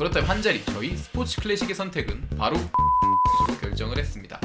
그렇다면 한자리 저희 스포츠 클래식의 선택은 바로 X로 결정을 했습니다.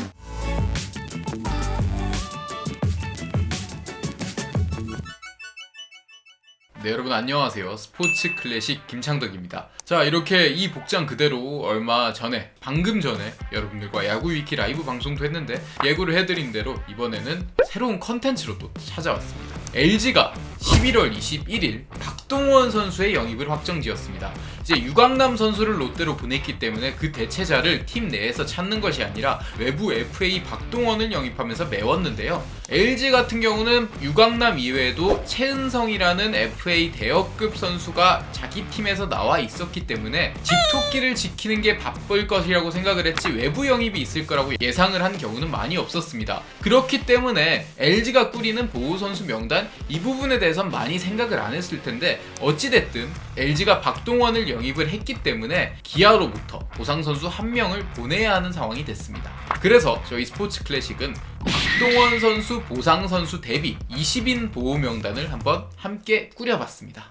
네, 여러분 안녕하세요. 스포츠 클래식 김창덕입니다. 자, 이렇게 이 복장 그대로 얼마 전에 방금 전에 여러분들과 야구 위키 라이브 방송도 했는데 예고를 해드린 대로 이번에는 새로운 컨텐츠로 또 찾아왔습니다. LG가 11월 21일 박동원 선수의 영입을 확정지었습니다. 이제 유강남 선수를 롯데로 보냈기 때문에 그 대체자를 팀 내에서 찾는 것이 아니라 외부 FA 박동원을 영입하면서 메웠는데요. LG 같은 경우는 유강남 이외에도 최은성이라는 FA 대여급 선수가 자기 팀에서 나와 있었기 때문에 집토끼를 지키는 게 바쁠 것이라고 생각을 했지 외부 영입이 있을 거라고 예상을 한 경우는 많이 없었습니다. 그렇기 때문에 LG가 꾸리는 보호 선수 명단 이 부분에 대해선 많이 생각을 안 했을 텐데 어찌됐든 LG가 박동원을 영입을 했기 때문에 기아로부터 보상 선수 한 명을 보내야 하는 상황이 됐습니다. 그래서 저희 스포츠 클래식은 박동원 선수 보상 선수 대비 20인 보호 명단을 한번 함께 꾸려봤습니다.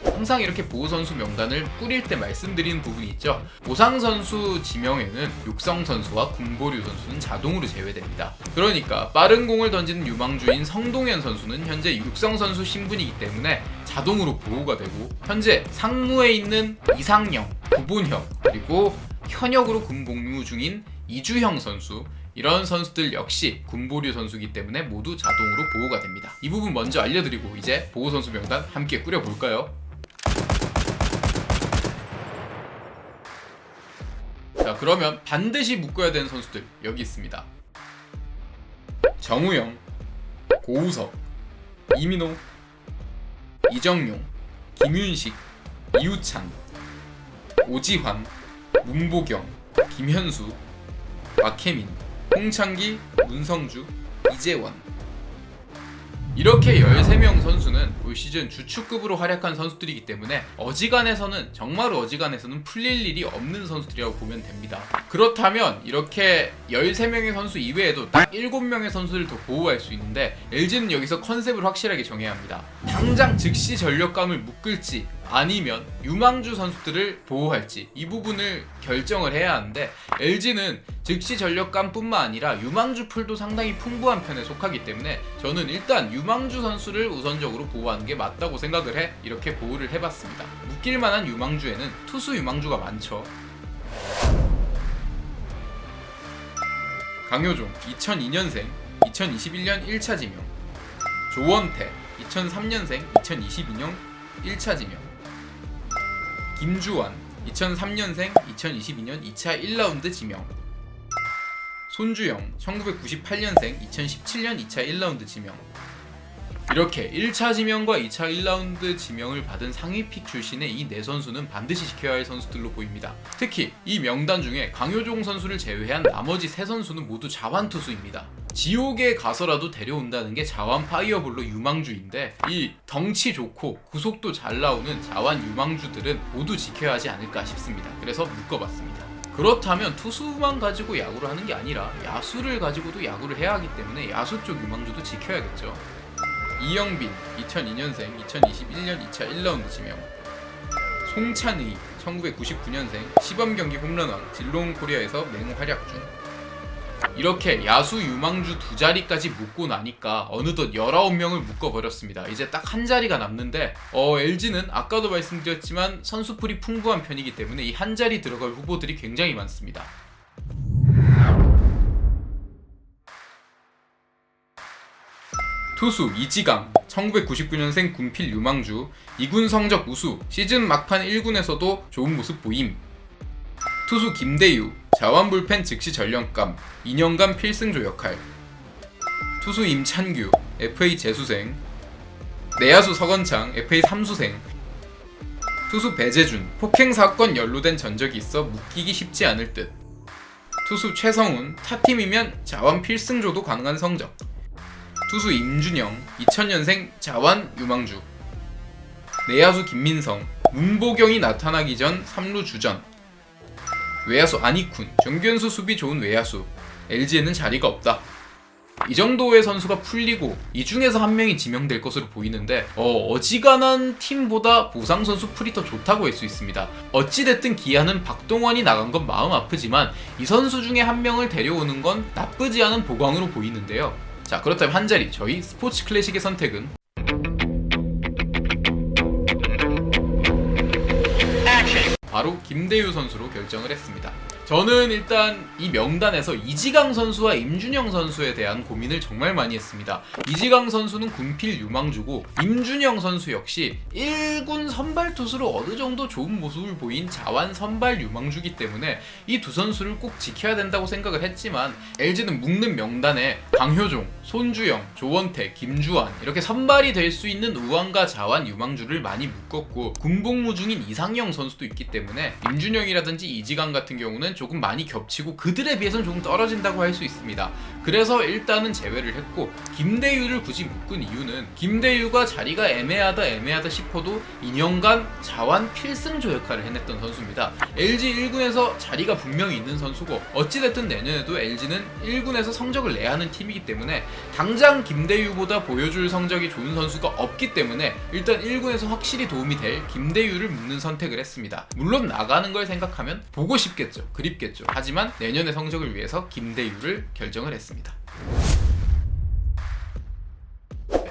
항상 이렇게 보호선수 명단을 꾸릴 때 말씀드리는 부분이 있죠. 보상선수 지명에는 육성선수와 군보류 선수는 자동으로 제외됩니다. 그러니까 빠른 공을 던지는 유망주인 성동현 선수는 현재 육성선수 신분이기 때문에 자동으로 보호가 되고, 현재 상무에 있는 이상영, 구본형, 그리고 현역으로 군 복무 중인 이주형 선수, 이런 선수들 역시 군보류 선수이기 때문에 모두 자동으로 보호가 됩니다. 이 부분 먼저 알려드리고 이제 보호선수 명단 함께 꾸려볼까요? 자, 그러면 반드시 묶어야 되는 선수들 여기 있습니다. 정우영, 고우석, 이민호, 이정용, 김윤식, 이우찬, 오지환, 문보경, 김현수, 박혜민, 홍창기, 문성주, 이재원. 이렇게 13명 선수는 올 시즌 주축급으로 활약한 선수들이기 때문에 정말 어지간해서는 풀릴 일이 없는 선수들이라고 보면 됩니다. 그렇다면 이렇게 13명의 선수 이외에도 딱 7명의 선수를 더 보호할 수 있는데 LG는 여기서 컨셉을 확실하게 정해야 합니다. 당장 즉시 전력감을 묶을지 아니면 유망주 선수들을 보호할지 이 부분을 결정을 해야 하는데, LG는 즉시 전력감뿐만 아니라 유망주 풀도 상당히 풍부한 편에 속하기 때문에 저는 일단 유망주 선수를 우선적으로 보호하는 게 맞다고 생각을 해 이렇게 보호를 해봤습니다. 묶일 만한 유망주에는 투수 유망주가 많죠. 강효종 2002년생 2021년 1차 지명, 조원태 2003년생 2022년 1차 지명, 김주환 2003년생 2022년 2차 1라운드 지명, 손주영 1998년생 2017년 2차 1라운드 지명. 이렇게 1차 지명과 2차 1라운드 지명을 받은 상위픽 출신의 이 네 선수는 반드시 지켜야 할 선수들로 보입니다. 특히 이 명단 중에 강효종 선수를 제외한 나머지 세 선수는 모두 자완 투수입니다. 지옥에 가서라도 데려온다는 게 자완 파이어볼로 유망주인데, 이 덩치 좋고 구속도 잘 나오는 자완 유망주들은 모두 지켜야 하지 않을까 싶습니다. 그래서 묶어봤습니다. 그렇다면 투수만 가지고 야구를 하는 게 아니라 야수를 가지고도 야구를 해야 하기 때문에 야수 쪽 유망주도 지켜야겠죠. 이영빈 2002년생 2021년 2차 1라운드 지명, 송찬의 1999년생 시범경기 홈런왕 진롱코리아에서 맹활약 중. 이렇게 야수 유망주 두 자리까지 묶고 나니까 어느덧 19명을 묶어버렸습니다. 이제 딱 한 자리가 남는데 LG는 아까도 말씀드렸지만 선수풀이 풍부한 편이기 때문에 이 한 자리 들어갈 후보들이 굉장히 많습니다. 투수 이지강 1999년생 군필 유망주, 2군 성적 우수, 시즌 막판 1군에서도 좋은 모습 보임. 투수 김대유 자완 불펜 즉시 전력감, 2년간 필승조 역할. 투수 임찬규 FA 재수생, 내야수 서건창 FA 3수생. 투수 배재준 폭행 사건 연루된 전적이 있어 묶이기 쉽지 않을 듯. 투수 최성훈 타팀이면 자완 필승조도 가능한 성적. 투수 임준영 2000년생 자완 유망주. 내야수 김민성 문보경이 나타나기 전 3루 주전. 외야수 안익훈 정견수 수비 좋은 외야수. LG에는 자리가 없다. 이 정도의 선수가 풀리고 이 중에서 한 명이 지명될 것으로 보이는데 어지간한 팀보다 보상 선수 풀이 더 좋다고 할 수 있습니다. 어찌됐든 기아는 박동원이 나간 건 마음 아프지만 이 선수 중에 한 명을 데려오는 건 나쁘지 않은 보강으로 보이는데요. 자, 그렇다면 한 자리 저희 스포츠 클래식의 선택은 바로 김대유 선수로 결정을 했습니다. 저는 일단 이 명단에서 이지강 선수와 임준영 선수에 대한 고민을 정말 많이 했습니다. 이지강 선수는 군필 유망주고 임준영 선수 역시 1군 선발 투수로 어느 정도 좋은 모습을 보인 자완 선발 유망주기 때문에 이 두 선수를 꼭 지켜야 된다고 생각을 했지만 LG는 묶는 명단에 강효종, 손주영, 조원태, 김주환 이렇게 선발이 될 수 있는 우완과 자완 유망주를 많이 묶었고 군복무 중인 이상영 선수도 있기 때문에 임준영이라든지 이지강 같은 경우는 조금 많이 겹치고 그들에 비해서는 조금 떨어진다고 할 수 있습니다. 그래서 일단은 제외를 했고 김대유를 굳이 묶은 이유는 김대유가 자리가 애매하다 싶어도 2년간 자완 필승조 역할을 해냈던 선수입니다. LG 1군에서 자리가 분명히 있는 선수고 어찌됐든 내년에도 LG는 1군에서 성적을 내야 하는 팀이기 때문에 당장 김대유보다 보여줄 성적이 좋은 선수가 없기 때문에 일단 1군에서 확실히 도움이 될 김대유를 묶는 선택을 했습니다. 물론 나가는 걸 생각하면 보고 싶겠죠. 그립겠죠. 하지만 내년의 성적을 위해서 김대유를 결정을 했습니다.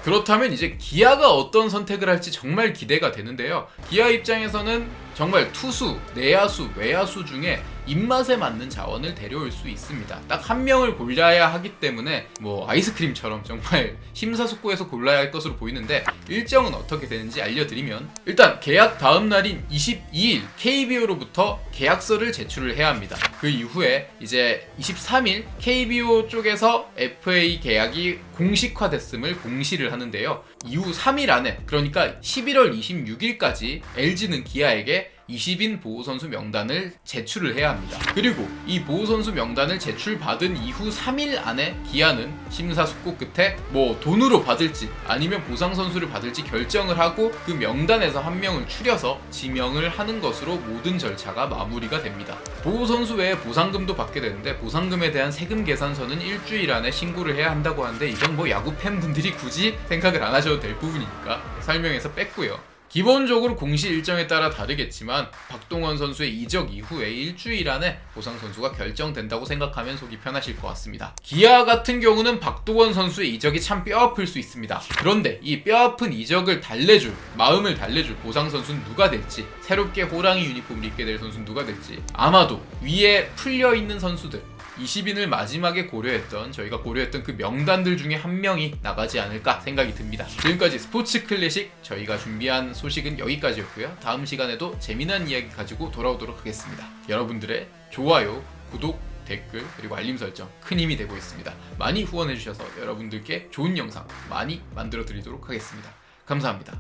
그렇다면 이제 기아가 어떤 선택을 할지 정말 기대가 되는데요. 기아 입장에서는 정말 투수, 내야수, 외야수 중에 입맛에 맞는 자원을 데려올 수 있습니다. 딱 한 명을 골라야 하기 때문에 뭐 아이스크림처럼 정말 심사숙고해서 골라야 할 것으로 보이는데 일정은 어떻게 되는지 알려드리면 일단 계약 다음 날인 22일 KBO로부터 계약서를 제출을 해야 합니다. 그 이후에 이제 23일 KBO 쪽에서 FA 계약이 공식화됐음을 공시를 하는데요. 이후 3일 안에 그러니까 11월 26일까지 LG는 기아에게 20인 보호선수 명단을 제출을 해야 합니다. 그리고 이 보호선수 명단을 제출받은 이후 3일 안에 기아는 심사숙고 끝에 뭐 돈으로 받을지 아니면 보상선수를 받을지 결정을 하고 그 명단에서 한 명을 추려서 지명을 하는 것으로 모든 절차가 마무리가 됩니다. 보호선수 외에 보상금도 받게 되는데 보상금에 대한 세금 계산서는 일주일 안에 신고를 해야 한다고 하는데 이건 뭐 야구 팬분들이 굳이 생각을 안 하셔도 될 부분이니까 설명해서 뺐고요. 기본적으로 공시 일정에 따라 다르겠지만 박동원 선수의 이적 이후에 일주일 안에 보상 선수가 결정된다고 생각하면 속이 편하실 것 같습니다. 기아 같은 경우는 박동원 선수의 이적이 참 뼈아플 수 있습니다. 그런데 이 뼈아픈 이적을 달래줄, 마음을 달래줄 보상 선수는 누가 될지, 새롭게 호랑이 유니폼을 입게 될 선수는 누가 될지 아마도 위에 풀려있는 선수들 20인을 마지막에 저희가 고려했던 그 명단들 중에 한 명이 나가지 않을까 생각이 듭니다. 지금까지 스포츠 클래식 저희가 준비한 소식은 여기까지였고요. 다음 시간에도 재미난 이야기 가지고 돌아오도록 하겠습니다. 여러분들의 좋아요, 구독, 댓글 그리고 알림 설정 큰 힘이 되고 있습니다. 많이 후원해주셔서 여러분들께 좋은 영상 많이 만들어 드리도록 하겠습니다. 감사합니다.